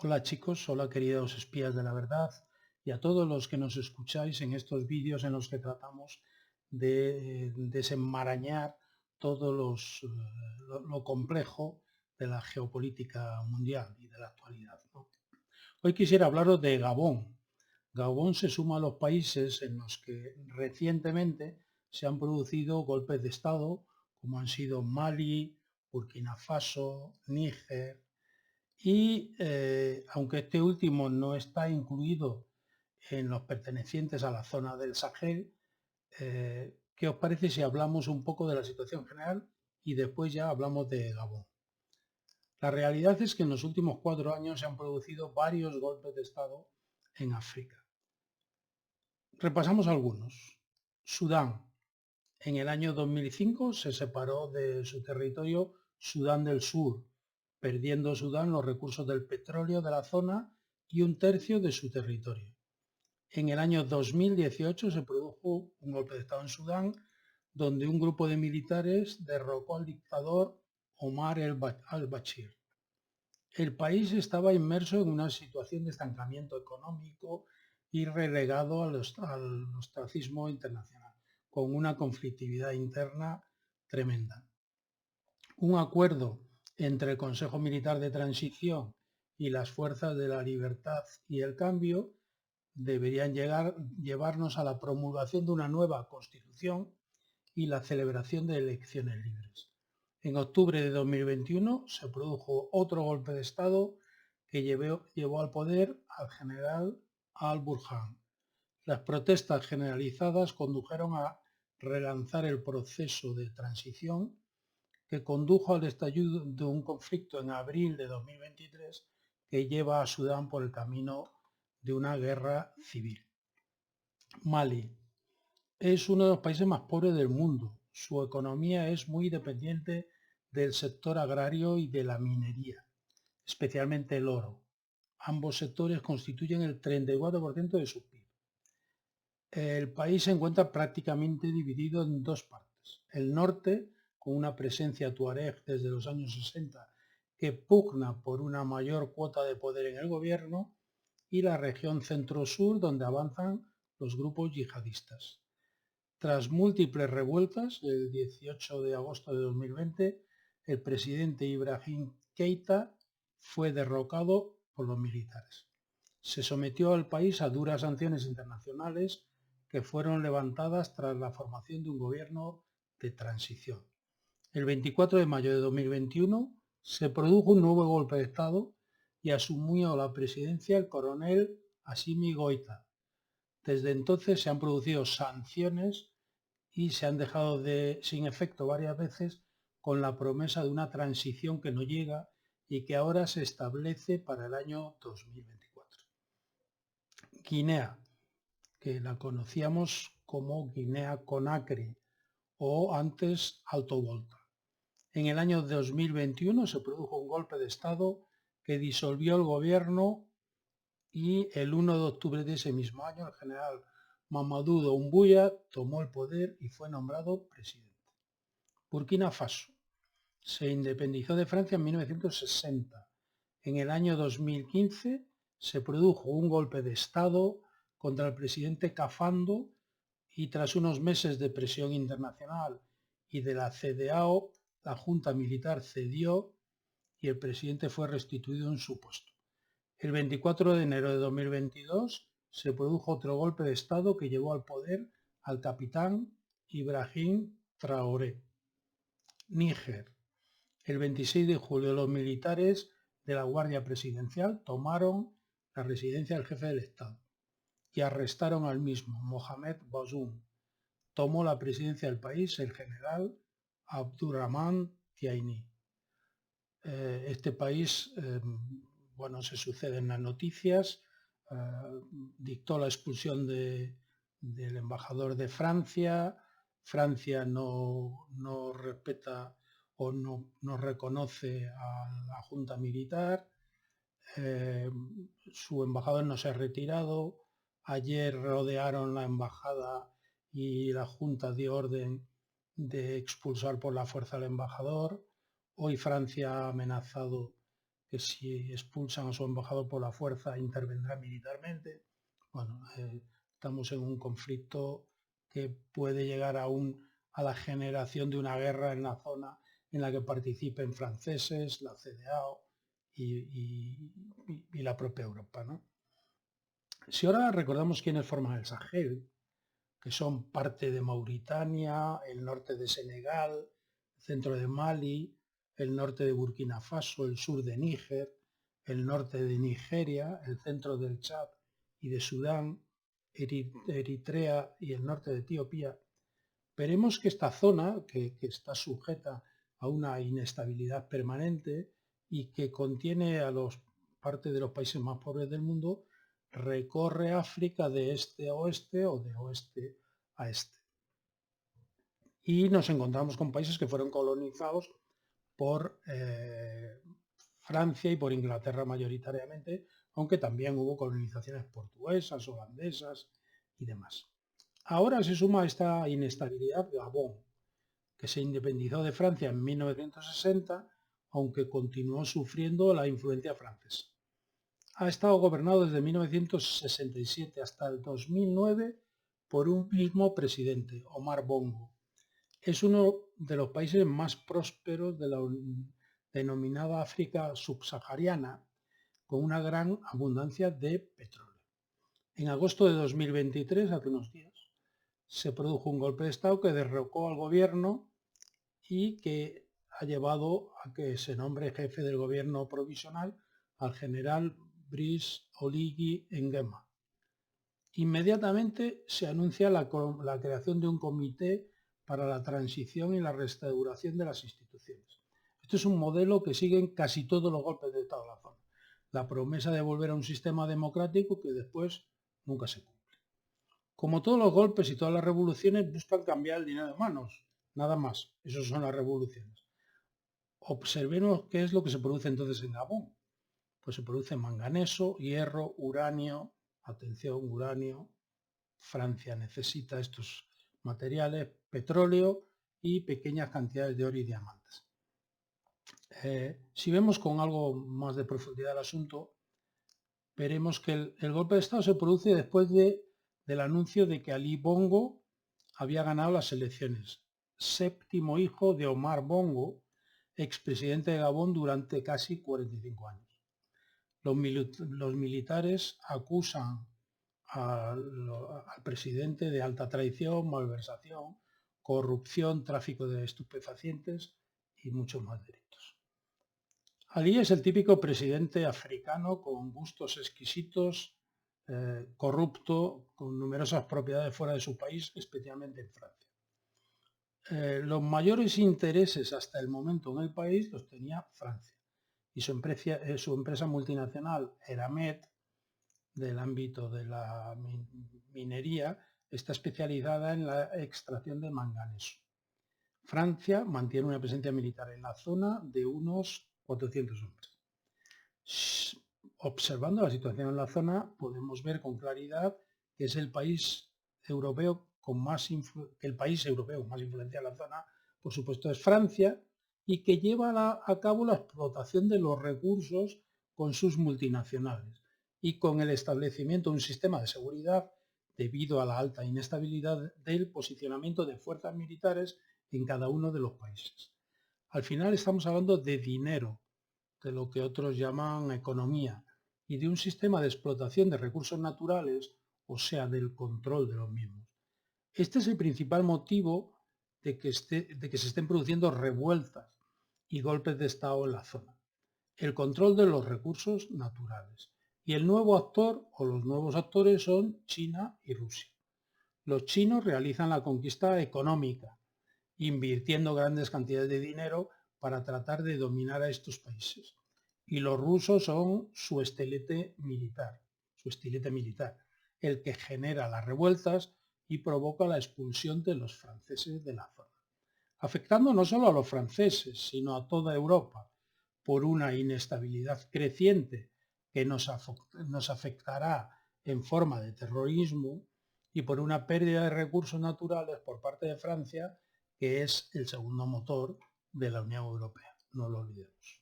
Hola chicos, hola queridos espías de la verdad y a todos los que nos escucháis en estos vídeos en los que tratamos de desenmarañar todo lo complejo de la geopolítica mundial y de la actualidad, ¿no? Hoy quisiera hablaros de Gabón. Gabón se suma a los países en los que recientemente se han producido golpes de Estado, como han sido Mali, Burkina Faso, Níger, y aunque este último no está incluido en los pertenecientes a la zona del Sahel, ¿qué os parece si hablamos un poco de la situación general y después ya hablamos de Gabón? La realidad es que en los últimos 4 años se han producido varios golpes de Estado en África. Repasamos algunos. Sudán. En el año 2005 se separó de su territorio Sudán del Sur, perdiendo Sudán los recursos del petróleo de la zona y un tercio de su territorio. En el año 2018 se produjo un golpe de Estado en Sudán, donde un grupo de militares derrocó al dictador Omar al-Bashir. El país estaba inmerso en una situación de estancamiento económico y relegado al ostracismo internacional, con una conflictividad interna tremenda. Un acuerdo entre el Consejo Militar de Transición y las Fuerzas de la Libertad y el Cambio deberían llevarnos a la promulgación de una nueva Constitución y la celebración de elecciones libres. En octubre de 2021 se produjo otro golpe de Estado que llevó al poder al general al-Burhan. Las protestas generalizadas condujeron a relanzar el proceso de transición que condujo al estallido de un conflicto en abril de 2023 que lleva a Sudán por el camino de una guerra civil. Mali es uno de los países más pobres del mundo. Su economía es muy dependiente del sector agrario y de la minería, especialmente el oro. Ambos sectores constituyen el 34% de su PIB. El país se encuentra prácticamente dividido en dos partes. El norte, con una presencia tuareg desde los años 60 que pugna por una mayor cuota de poder en el gobierno, y la región centro-sur, donde avanzan los grupos yihadistas. Tras múltiples revueltas, el 18 de agosto de 2020, el presidente Ibrahim Keita fue derrocado por los militares. Se sometió al país a duras sanciones internacionales que fueron levantadas tras la formación de un gobierno de transición. El 24 de mayo de 2021 se produjo un nuevo golpe de Estado y asumió la presidencia el coronel Assimi Goïta. Desde entonces se han producido sanciones y se han dejado sin efecto varias veces con la promesa de una transición que no llega y que ahora se establece para el año 2024. Guinea, que la conocíamos como Guinea Conakry o antes Alto Volta. En el año 2021 se produjo un golpe de Estado que disolvió el gobierno y el 1 de octubre de ese mismo año el general Mamadou Doumbouya tomó el poder y fue nombrado presidente. Burkina Faso se independizó de Francia en 1960. En el año 2015 se produjo un golpe de Estado contra el presidente Kafando y tras unos meses de presión internacional y de la CEDEAO, la junta militar cedió y el presidente fue restituido en su puesto. El 24 de enero de 2022 se produjo otro golpe de Estado que llevó al poder al capitán Ibrahim Traoré. Níger. El 26 de julio los militares de la Guardia Presidencial tomaron la residencia del jefe del Estado y arrestaron al mismo, Mohamed Bazoum. Tomó la presidencia del país el general Abdurrahman Tiani. Este país, se suceden las noticias, dictó la expulsión del embajador de Francia, Francia no respeta o no reconoce a la junta militar, su embajador no se ha retirado, ayer rodearon la embajada y la junta dio orden de expulsar por la fuerza al embajador. Hoy Francia ha amenazado que si expulsan a su embajador por la fuerza intervendrá militarmente. Bueno, estamos en un conflicto que puede llegar a la generación de una guerra en la zona en la que participen franceses, la CEDEAO y la propia Europa, ¿no? Si ahora recordamos quiénes forman el Sahel, que son parte de Mauritania, el norte de Senegal, el centro de Mali, el norte de Burkina Faso, el sur de Níger, el norte de Nigeria, el centro del Chad y de Sudán, Eritrea y el norte de Etiopía, veremos que esta zona, que está sujeta a una inestabilidad permanente y que contiene a parte de los países más pobres del mundo, recorre África de este a oeste o de oeste a este. Y nos encontramos con países que fueron colonizados por Francia y por Inglaterra mayoritariamente, aunque también hubo colonizaciones portuguesas, holandesas y demás. Ahora se suma a esta inestabilidad Gabón, que se independizó de Francia en 1960, aunque continuó sufriendo la influencia francesa. Ha estado gobernado desde 1967 hasta el 2009 por un mismo presidente, Omar Bongo. Es uno de los países más prósperos de la denominada África subsahariana, con una gran abundancia de petróleo. En agosto de 2023, hace unos días, se produjo un golpe de Estado que derrocó al gobierno y que ha llevado a que se nombre jefe del gobierno provisional al general Brice Oligui Nguema. Inmediatamente se anuncia la creación de un comité para la transición y la restauración de las instituciones. Esto es un modelo que siguen casi todos los golpes de Estado de la zona. La promesa de volver a un sistema democrático que después nunca se cumple. Como todos los golpes y todas las revoluciones buscan cambiar el dinero de manos, nada más. Esas son las revoluciones. Observemos qué es lo que se produce entonces en Gabón. Pues se produce manganeso, hierro, uranio, atención, uranio. Francia necesita estos materiales, petróleo y pequeñas cantidades de oro y diamantes. Si vemos con algo más de profundidad el asunto, veremos que el golpe de Estado se produce después del anuncio de que Ali Bongo había ganado las elecciones, séptimo hijo de Omar Bongo, expresidente de Gabón durante casi 45 años. Los militares acusan al presidente de alta traición, malversación, corrupción, tráfico de estupefacientes y muchos más delitos. Ali es el típico presidente africano con gustos exquisitos, corrupto, con numerosas propiedades fuera de su país, especialmente en Francia. Los mayores intereses hasta el momento en el país los tenía Francia y su empresa multinacional Eramet, del ámbito de la minería, está especializada en la extracción de manganeso. Francia mantiene una presencia militar en la zona de unos 400 hombres. Observando la situación en la zona, podemos ver con claridad que es el país europeo con más influencia en la zona, por supuesto, es Francia, y que lleva a cabo la explotación de los recursos con sus multinacionales y con el establecimiento de un sistema de seguridad debido a la alta inestabilidad del posicionamiento de fuerzas militares en cada uno de los países. Al final estamos hablando de dinero, de lo que otros llaman economía, y de un sistema de explotación de recursos naturales, o sea, del control de los mismos. Este es el principal motivo de que se estén produciendo revueltas y golpes de Estado en la zona. El control de los recursos naturales. Y el nuevo actor o los nuevos actores son China y Rusia. Los chinos realizan la conquista económica, invirtiendo grandes cantidades de dinero para tratar de dominar a estos países. Y los rusos son su estilete militar, el que genera las revueltas y provoca la expulsión de los franceses de la zona, afectando no solo a los franceses, sino a toda Europa, por una inestabilidad creciente que nos afectará en forma de terrorismo y por una pérdida de recursos naturales por parte de Francia, que es el segundo motor de la Unión Europea. No lo olvidemos.